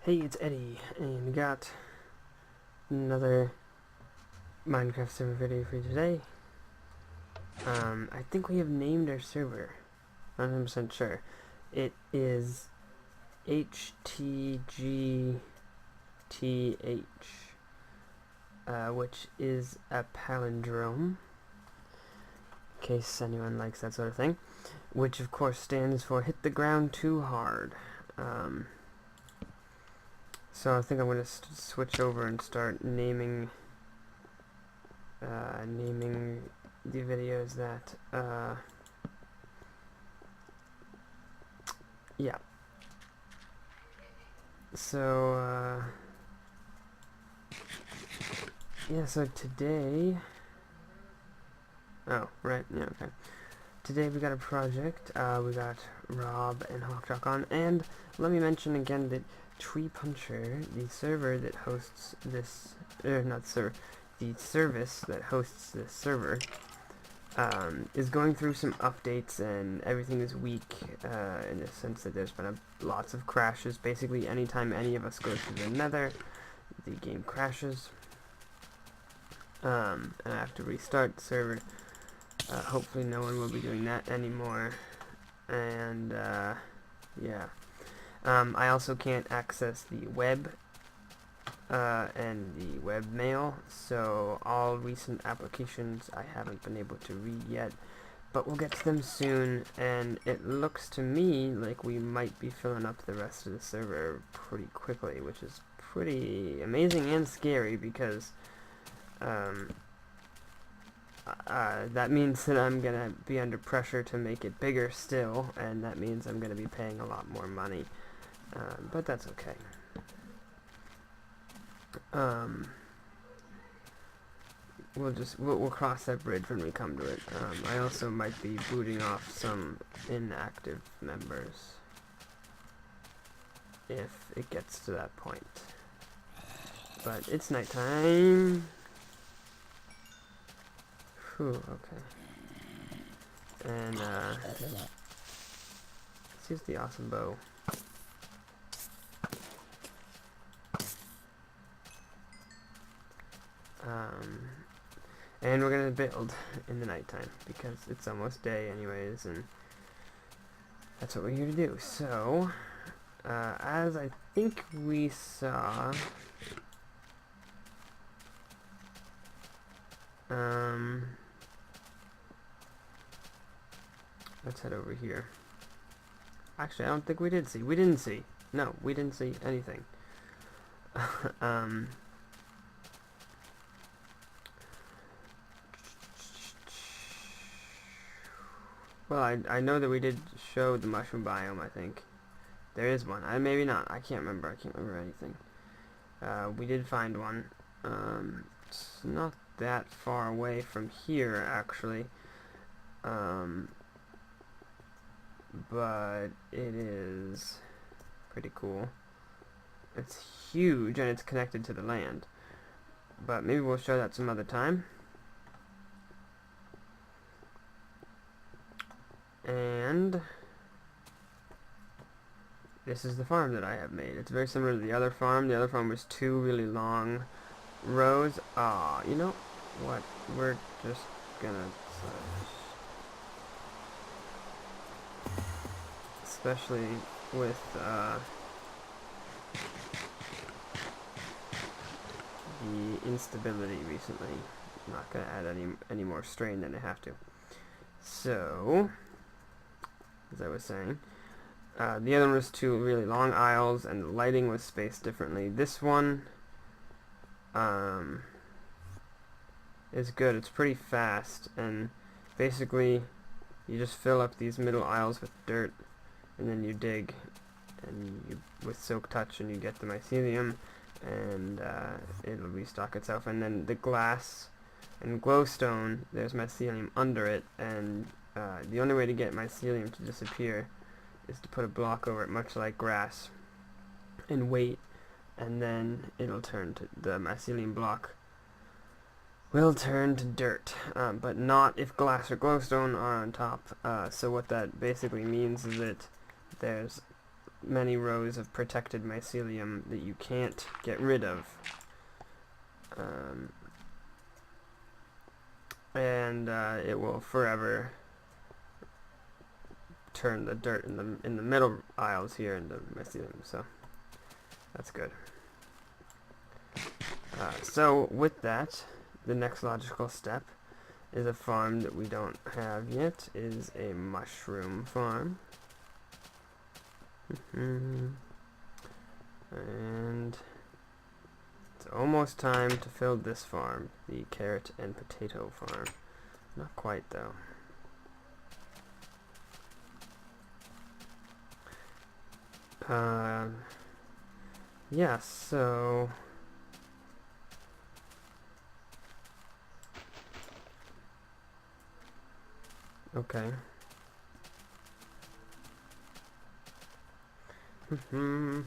Hey, it's Eddie, and we got another Minecraft server video for you today. I think we have named our server. I'm not 100% sure. It is HTGTH, which is a palindrome, in case anyone likes that sort of thing. Which, of course, stands for Hit the Ground Too Hard. So I think I'm going to switch over and start naming the videos that yeah. So yeah, so today, oh right, yeah, okay, today we got a project. We got Rob and Hawkjock on, and let me mention again that Tree Puncher, the server that hosts this, not server, the service that hosts this server, is going through some updates, and everything is weak, in the sense that there's been lots of crashes. Basically, anytime any of us go to the nether, the game crashes, and I have to restart the server. Hopefully no one will be doing that anymore, and yeah. I also can't access the web and the webmail, so all recent applications I haven't been able to read yet, but we'll get to them soon, and it looks to me like we might be filling up the rest of the server pretty quickly, which is pretty amazing and scary, because that means that I'm gonna be under pressure to make it bigger still, and that means I'm gonna be paying a lot more money. But that's okay. We'll cross that bridge when we come to it. I also might be booting off some inactive members if it gets to that point. But it's nighttime. Whew, okay. And let's use the awesome bow. And we're gonna build in the nighttime because it's almost day anyways, and that's what we're here to do. So, as I think we saw, let's head over here. Actually, I don't think we did see. We didn't see. No, we didn't see anything. Well, I know that we did show the mushroom biome, I think. There is one. Maybe not. I can't remember. I can't remember anything. We did find one. It's not that far away from here, actually. But it is pretty cool. It's huge, and it's connected to the land. But maybe we'll show that some other time. And this is the farm that I have made. It's very similar to the other farm. The other farm was 2 really long rows. You know what? We're just gonna especially with the instability recently. I'm not gonna add any more strain than I have to. So, as I was saying, the other one was 2 really long aisles, and the lighting was spaced differently. This one is good. It's pretty fast, and basically you just fill up these middle aisles with dirt, and then you dig, and with silk touch, and you get the mycelium, and it'll restock itself. And then the glass and glowstone, there's mycelium under it, and the only way to get mycelium to disappear is to put a block over it, much like grass, and wait, and then it'll turn to, the mycelium block will turn to dirt, but not if glass or glowstone are on top. So what that basically means is that there's many rows of protected mycelium that you can't get rid of. And it will forever turn the dirt in the middle aisles here into mycelium, so that's good. So with that, the next logical step is a farm that we don't have yet, is a mushroom farm. And it's almost time to fill this farm, the carrot and potato farm. Not quite though. Yeah, so okay. There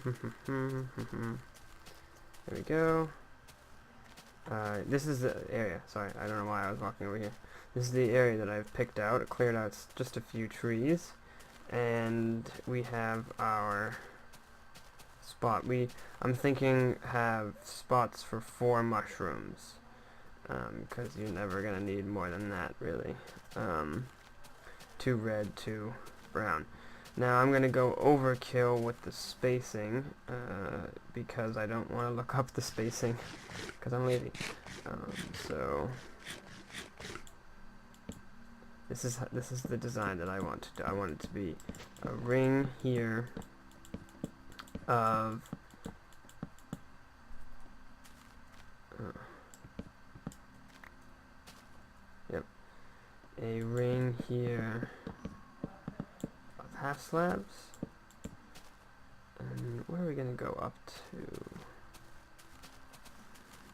we go. This is the area. Sorry, I don't know why I was walking over here. This is the area that I've picked out. It cleared out just a few trees, and we have our spot. I'm thinking have spots for 4 mushrooms, because you're never gonna need more than that, really. 2 red, 2 brown. Now I'm gonna go overkill with the spacing, because I don't want to look up the spacing, because I'm lazy. So this is the design that I want to do. I want it to be a ring here of a ring here of half slabs. And where are we gonna go up to?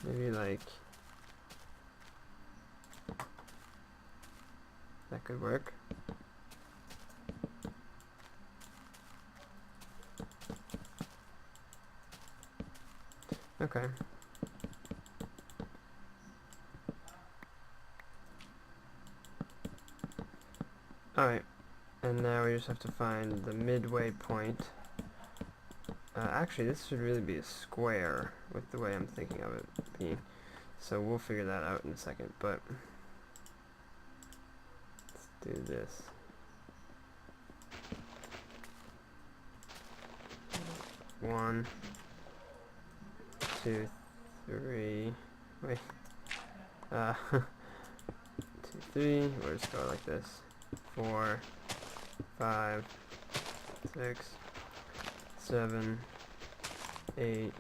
Maybe like that could work. Okay. Alright, and now we just have to find the midway point. Actually, this should really be a square with the way I'm thinking of it being. So we'll figure that out in a second, but let's do this. One, 2, 3, wait, 2, 3, we'll just go like this. 4, 5, 6, 7, 8,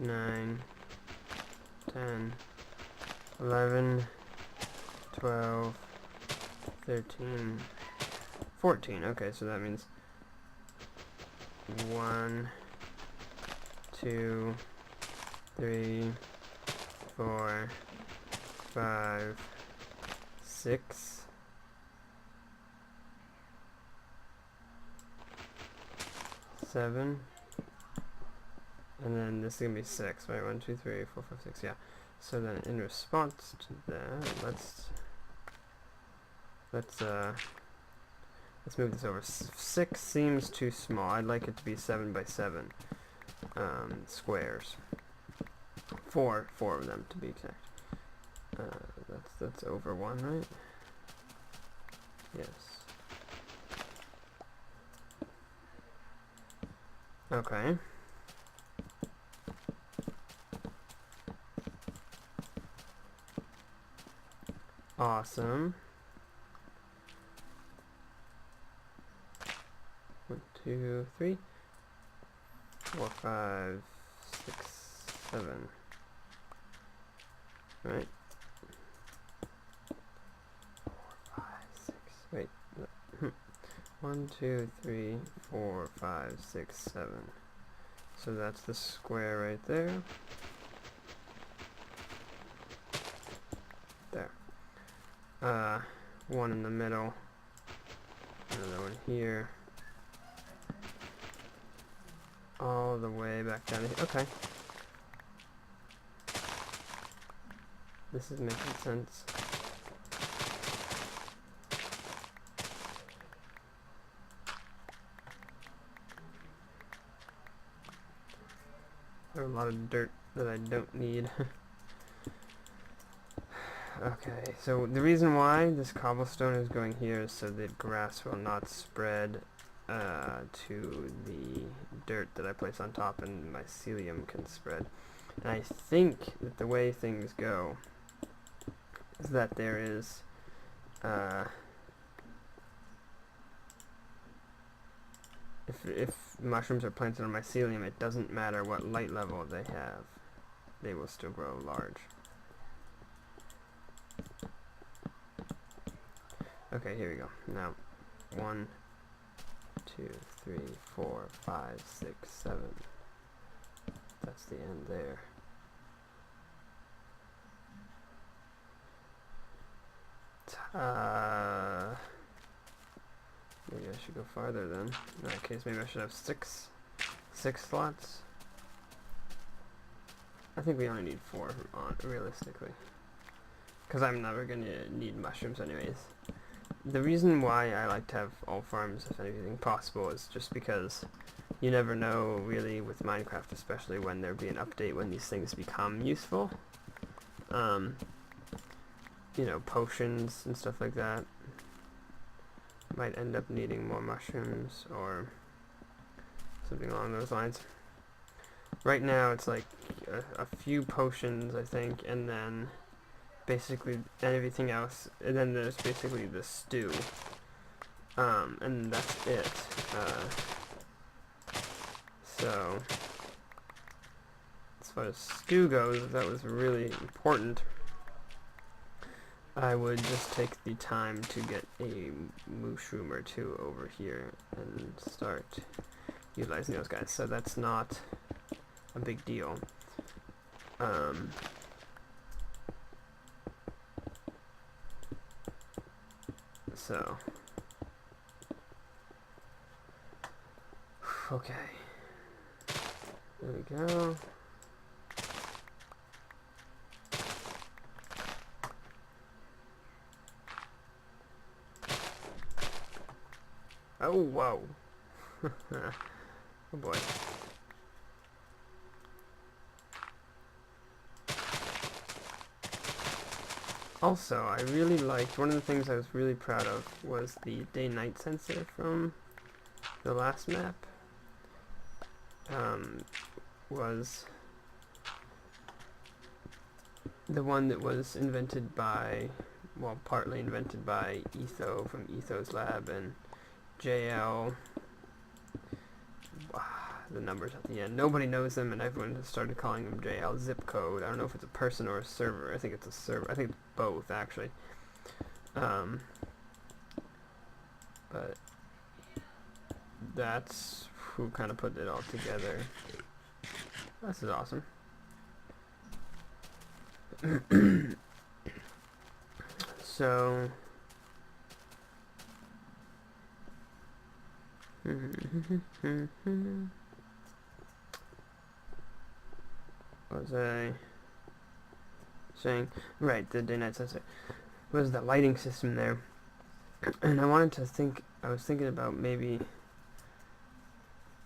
9, 10, 11, 12, 13, 14. Okay, so that means 1, 2, 3, 4, 5, 6, 7, and then this is gonna be 6, right? 1, 2, 3, 4, 5, 6. Yeah. So then, in response to that, let's move this over. 6 seems too small. I'd like it to be 7 by 7 squares. 4 of them to be exact. That's over 1, right? Yes. Okay. Awesome. 1, 2, 3, 4, 5, 6, 7. Right. 4, 5, 6. Wait. 1, 2, 3, 4, 5, 6, 7. So that's the square right there. There. 1 in the middle. Another one here. All the way back down here. Okay. This is making sense. There are a lot of dirt that I don't need. Okay, so the reason why this cobblestone is going here is so that grass will not spread to the dirt that I place on top, and mycelium can spread. And I think that the way things go is that there is if mushrooms are planted on mycelium, it doesn't matter what light level they have, they will still grow large. Okay, here we go. Now, 1, 2, 3, 4, 5, 6, 7. That's the end there. Maybe I should go farther then. In that case, maybe I should have six slots. I think we only need 4 realistically, because I'm never going to need mushrooms anyways. The reason why I like to have all farms, if anything possible, is just because you never know really with Minecraft, especially when there'll be an update when these things become useful. You know, potions and stuff like that might end up needing more mushrooms or something along those lines. Right now it's like a few potions, I think, and then basically everything else, and then there's basically the stew, and that's it. So as far as stew goes, that was really important. I would just take the time to get a mushroom or 2 over here and start utilizing those guys. So that's not a big deal. So, okay. There we go. Oh, whoa. Oh boy. Also, I really liked, one of the things I was really proud of was the day-night sensor from the last map. Was the one that was invented by, well, partly invented by Etho from Etho's lab, and JL, the numbers at the end. Nobody knows them, and everyone has started calling them JL zip code. I don't know if it's a person or a server. I think it's a server. I think it's both, actually. But that's who kind of put it all together. This is awesome. So what was I saying? Right, the day-night sensor was the lighting system there, and I wanted to think. I was thinking about maybe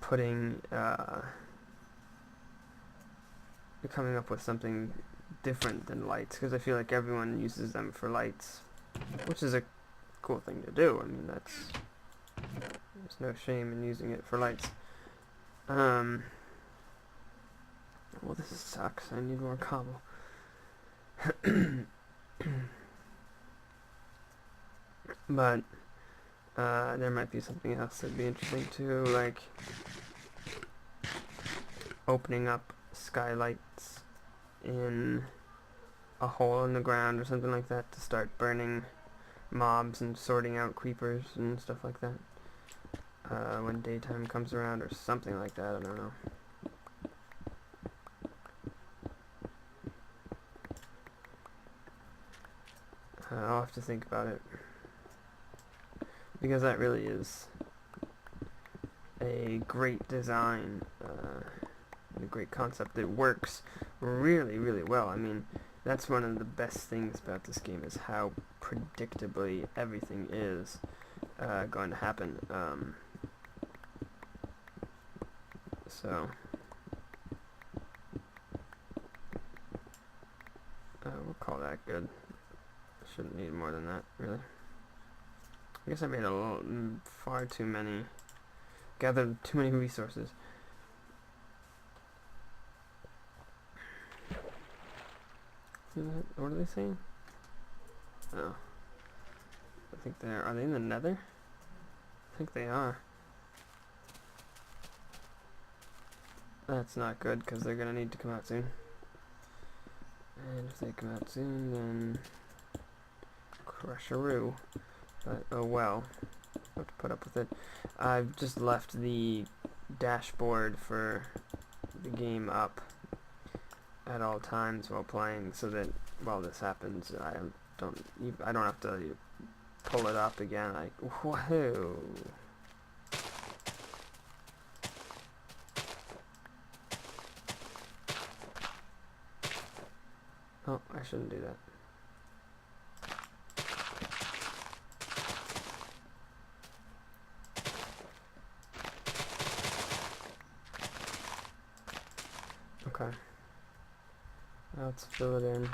putting coming up with something different than lights, because I feel like everyone uses them for lights, which is a cool thing to do. I mean, there's no shame in using it for lights. Well, this sucks. I need more cobble. But there might be something else that'd be interesting too, like opening up skylights in a hole in the ground or something like that to start burning mobs and sorting out creepers and stuff like that when daytime comes around, or something like that. I don't know. I'll have to think about it, because that really is a great design, a great concept that works really, really well. I mean, that's one of the best things about this game, is how predictably everything is going to happen. So We'll call that good. Shouldn't need more than that, really. I guess I made a little, far too many, gathered too many resources. What are they saying? Oh. I think are they in the nether? I think they are. That's not good, because they're going to need to come out soon. And if they come out soon, then crusheroo. But, oh well. I'll have to put up with it. I've just left the dashboard for the game up at all times while playing, so that while this happens, I don't have to pull it up again. Like, whoa. Oh, I shouldn't do that. Okay. Now let's fill it in.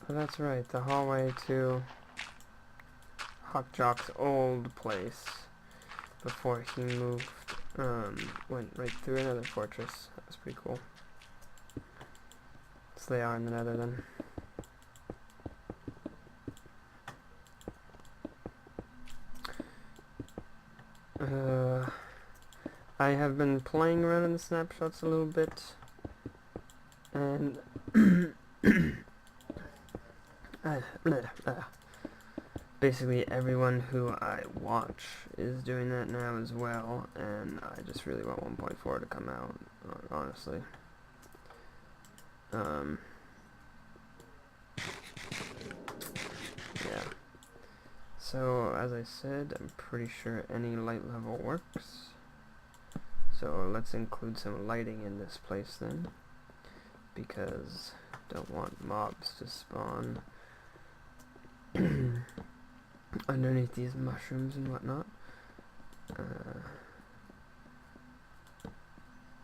Oh, that's right, the hallway to Hawkjock's old place before he moved, went right through another fortress. That was pretty cool. So they are in the nether then. I have been playing around in the snapshots a little bit, and basically everyone who I watch is doing that now as well, and I just really want 1.4 to come out, honestly. Yeah. So, as I said, I'm pretty sure any light level works. So let's include some lighting in this place then, because don't want mobs to spawn underneath these mushrooms and whatnot.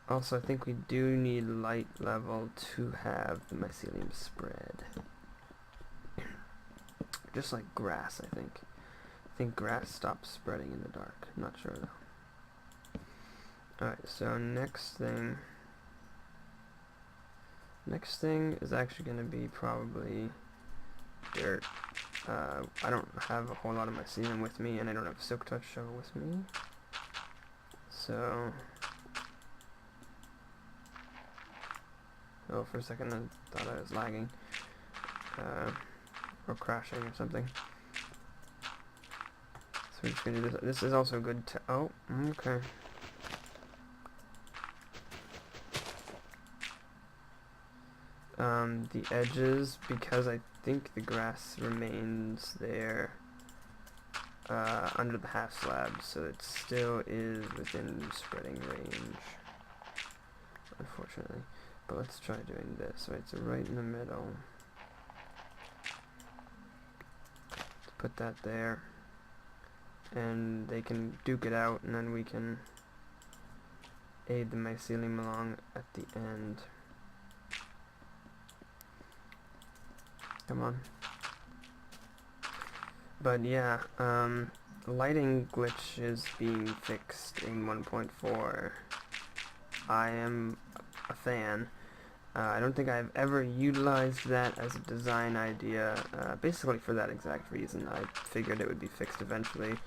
Also, I think we do need light level to have the mycelium spread. Just like grass, I think. I think grass stops spreading in the dark. I'm not sure though. Alright, so next thing is actually going to be probably dirt. I don't have a whole lot of mycelium with me, and I don't have a silk touch shovel with me. So, oh, for a second I thought I was lagging, or crashing or something. So we're just going to do this. This is also good to, oh, okay. The edges, because I think the grass remains there under the half slab, so it still is within spreading range, unfortunately. But let's try doing this. Right, so right in the middle. Let's put that there, and they can duke it out, and then we can aid the mycelium along at the end. Come on. But yeah, lighting glitch is being fixed in 1.4. I am a fan. I don't think I've ever utilized that as a design idea, basically for that exact reason. I figured it would be fixed eventually,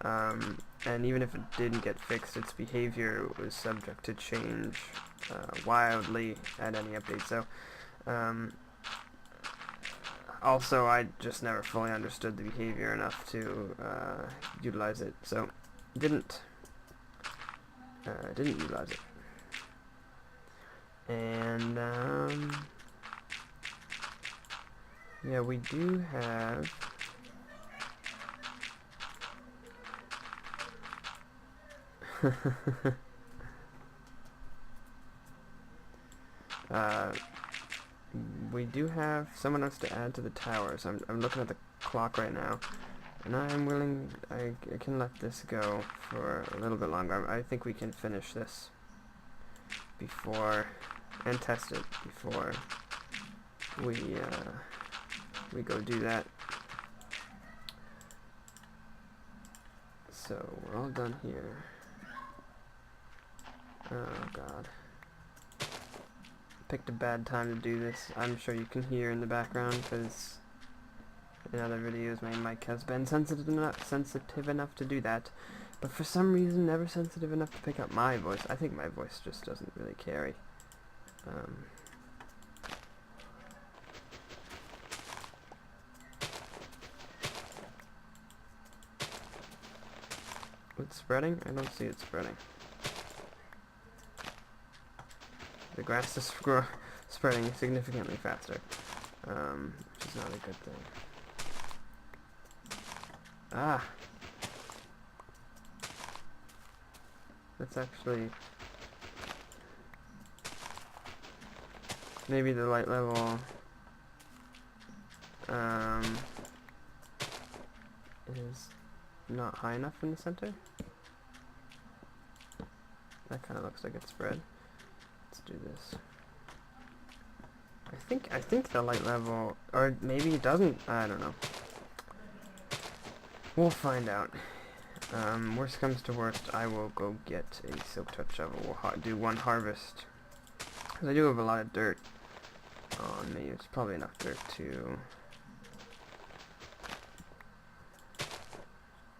and even if it didn't get fixed, its behavior was subject to change wildly at any update. So, also, I just never fully understood the behavior enough to utilize it, so didn't utilize it. And yeah, we do have Uh, we do have someone else to add to the tower, so I'm looking at the clock right now, and I'm willing, I can let this go for a little bit longer. I think we can finish this before, and test it before we go do that. So we're all done here. Oh god. Picked a bad time to do this. I'm sure you can hear in the background because in other videos my mic has been sensitive enough to do that, but for some reason never sensitive enough to pick up my voice. I think my voice just doesn't really carry. It's spreading? I don't see it spreading. The grass is spreading significantly faster, which is not a good thing. Ah! That's actually... maybe the light level is not high enough in the center. That kind of looks like it's spread. Let's do this. I think the light level, or maybe it doesn't. I don't know. We'll find out. Worst comes to worst, I will go get a silk touch shovel. We'll do one harvest, because I do have a lot of dirt on me. It's probably enough dirt to...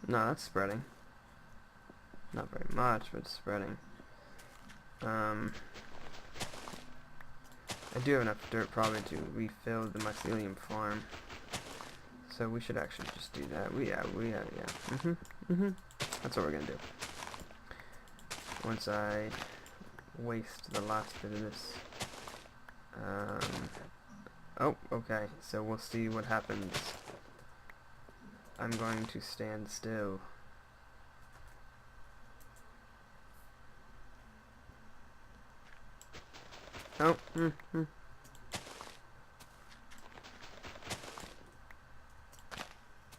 No, that's spreading. Not very much, but it's spreading. I do have enough dirt probably to refill the mycelium farm. So we should actually just do that. Yeah. That's what we're gonna do. Once I waste the last bit of this. Oh, okay. So we'll see what happens. I'm going to stand still. Oh,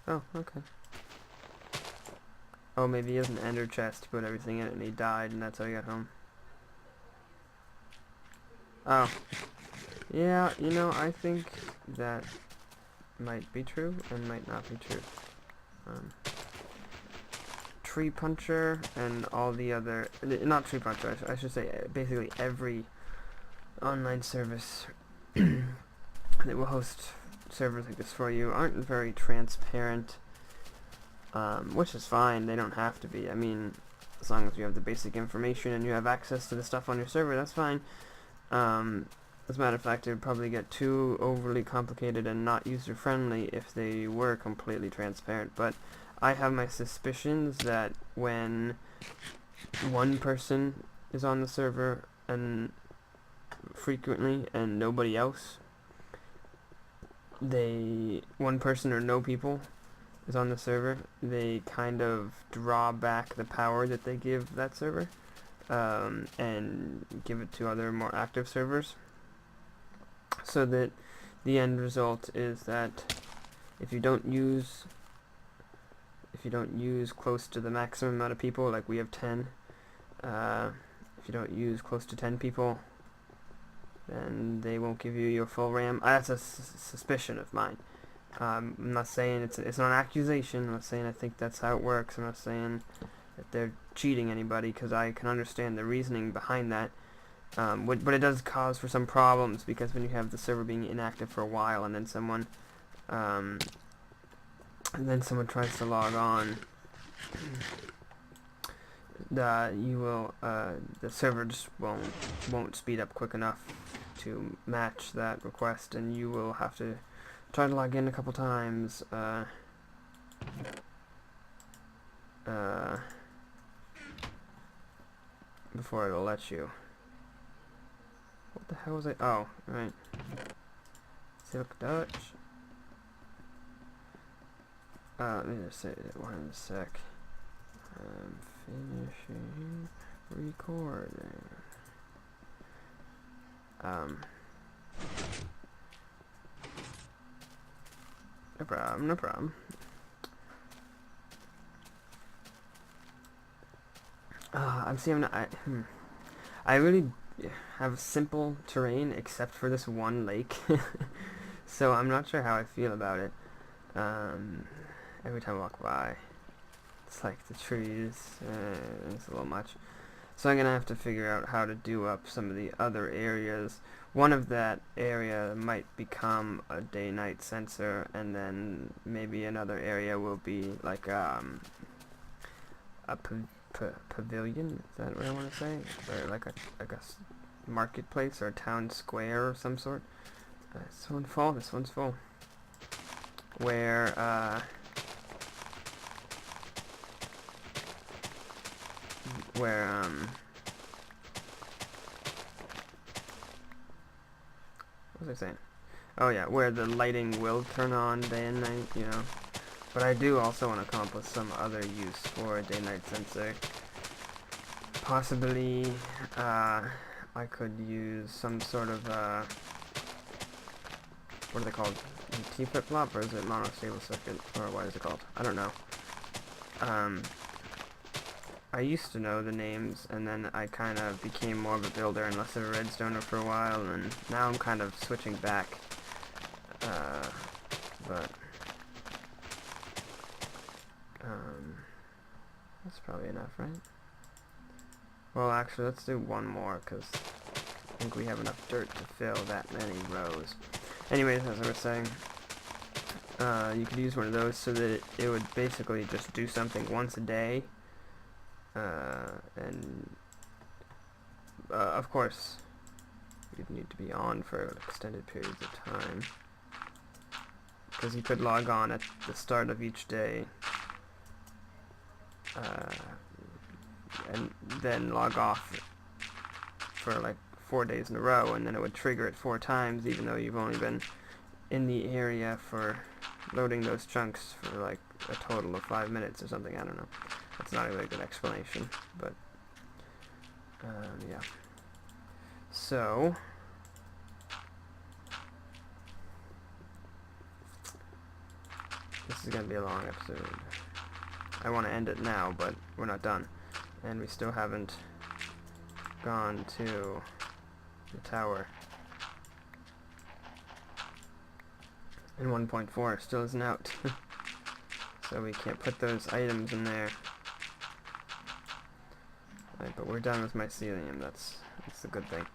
Oh, okay. Oh, maybe he has an ender chest to put everything in it and he died and that's how he got home. Oh. Yeah, you know, I think that might be true and might not be true. Tree Puncher and all the other... Not Tree Puncher, I should say basically every online service that will host servers like this for you aren't very transparent, which is fine. They don't have to be. I mean, as long as you have the basic information and you have access to the stuff on your server, that's fine. As a matter of fact, it would probably get too overly complicated and not user-friendly if they were completely transparent, but I have my suspicions that when one person is on the server and frequently and nobody else, one person or no people is on the server, they kind of draw back the power that they give that server and give it to other more active servers, so that the end result is that if you don't use close to the maximum amount of people, like we have 10, if you don't use close to 10 people, then they won't give you your full RAM. That's a suspicion of mine. I'm not saying it's not an accusation. I'm not saying I think that's how it works. I'm not saying that they're cheating anybody, because I can understand the reasoning behind that. But it does cause for some problems, because when you have the server being inactive for a while and then someone tries to log on, the server just won't speed up quick enough to match that request, and you will have to try to log in a couple times before it'll let you. What the hell was I? Oh, right. Silk Dutch. Let me just say it one sec. I'm finishing recording. No problem, no problem. I really have simple terrain except for this one lake. So I'm not sure how I feel about it. Every time I walk by, it's like the trees, it's a little much. So I'm gonna have to figure out how to do up some of the other areas. One of that area might become a day-night sensor, and then maybe another area will be like a pavilion. Is that what I want to say? Or like a marketplace or a town square of some sort. This one's full. This one's full. Where what was I saying? Oh yeah, where the lighting will turn on day and night, you know. But I do also want to come up with some other use for a day-night sensor. Possibly, I could use some sort of, what are they called? T-flip-flop, or is it monostable circuit? Or what is it called? I don't know. I used to know the names, and then I kind of became more of a builder and less of a redstoner for a while, and now I'm kind of switching back. But that's probably enough, right? Well, actually, let's do one more, because I think we have enough dirt to fill that many rows. Anyways, as I was saying, you could use one of those so that it would basically just do something once a day. Of course, you'd need to be on for extended periods of time, because you could log on at the start of each day, and then log off for like 4 days in a row, and then it would trigger it 4 times, even though you've only been in the area for loading those chunks for like a total of 5 minutes or something. I don't know. That's not a really good explanation, but yeah. So this is gonna be a long episode. I want to end it now, but we're not done, and we still haven't gone to the tower. And 1.4 still isn't out, so we can't put those items in there. Right, but we're done with mycelium. That's the good thing.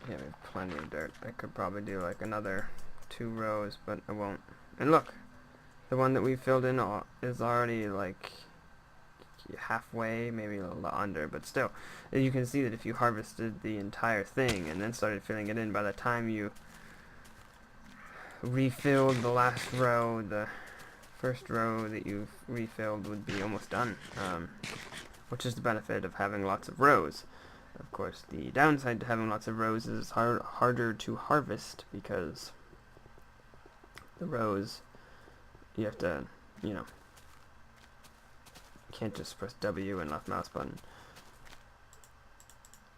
Yeah, we have plenty of dirt. I could probably do like another 2 rows, but I won't. And look, the one that we filled in is already like halfway, maybe a little under, but still, you can see that if you harvested the entire thing and then started filling it in, by the time you refilled the last row, the first row that you've refilled would be almost done, which is the benefit of having lots of rows. Of course, the downside to having lots of rows is harder to harvest, because the rows, you have to, you know, you can't just press W and left mouse button.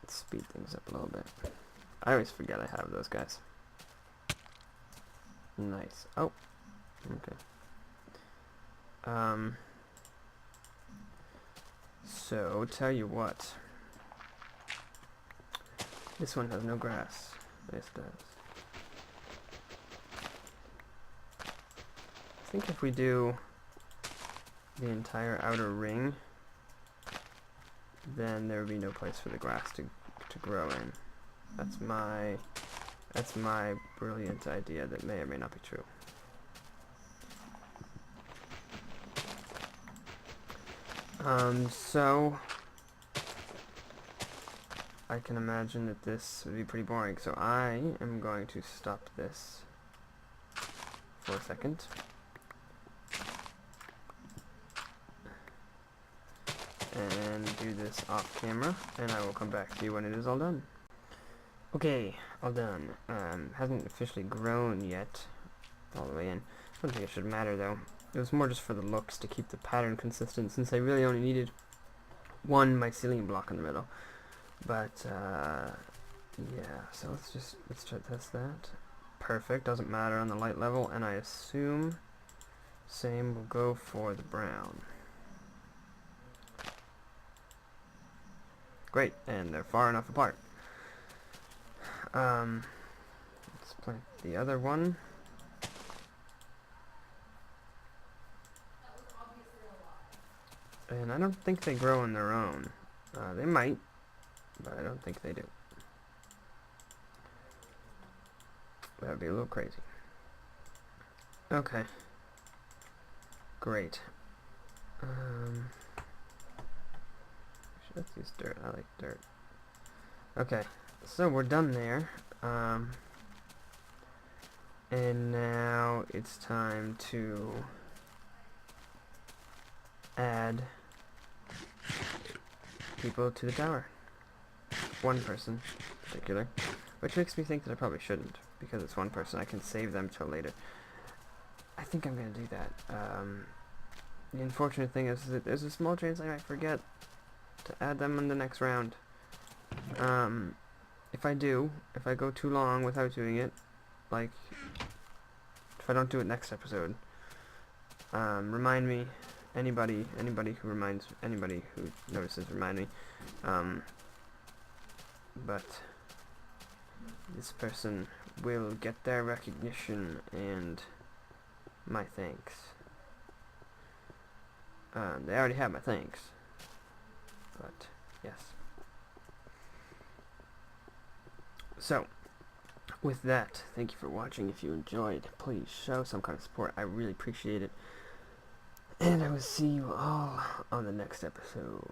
Let's speed things up a little bit. I always forget I have those guys. Nice. Oh, okay. So, tell you what. This one has no grass. This does. I think if we do the entire outer ring, then there would be no place for the grass to grow in. That's my brilliant idea that may or may not be true. So I can imagine that this would be pretty boring, so I am going to stop this for a second. And do this off camera, and I will come back to you when it is all done. Okay, all done. Hasn't officially grown yet, all the way in. I don't think it should matter though. It was more just for the looks, to keep the pattern consistent, since I really only needed one mycelium block in the middle. But yeah, so let's try to test that. Perfect, doesn't matter on the light level, and I assume same will go for the brown. Great, and they're far enough apart. Let's plant the other one. And I don't think they grow on their own. They might, but I don't think they do. That would be a little crazy. Okay. Great. Let's use dirt. I like dirt. Okay, so we're done there. And now it's time to add people to the tower. One person in particular. Which makes me think that I probably shouldn't, because it's one person. I can save them till later. I think I'm going to do that. The unfortunate thing is that there's a small chance I might forget to add them in the next round. If I go too long without doing it, like, if I don't do it next episode, remind me. Anybody who notices, remind me. But this person will get their recognition and my thanks. They already have my thanks, but yes. So, with that, thank you for watching. If you enjoyed, please show some kind of support. I really appreciate it. And I will see you all on the next episode.